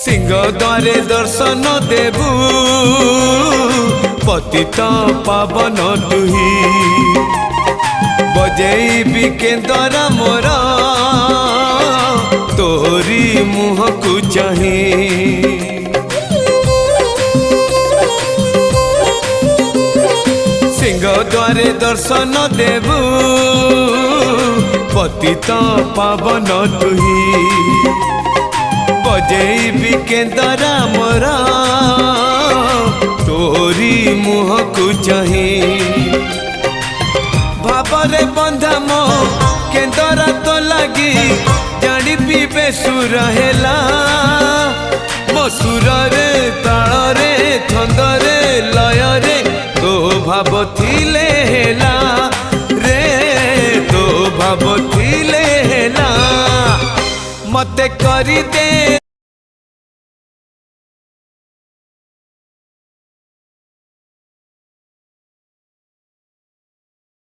सिंह द्वारे दर्शन देबू पतित पावन तुही बजेबी केंदरा मोर तोरी मुह को चाही सिंह द्वारे दर्शन देबू पतित पावन तुही बजेबी केंदरा मोर तोरी मुह को चाही भावरे बंधा मो केंदरा तो लगी जानी पीबे सुर हेला मो सुर रे ताल रे छंद रे लय रे तो भाव थिले हेला रे तो भाव थिले हेला मते करी दे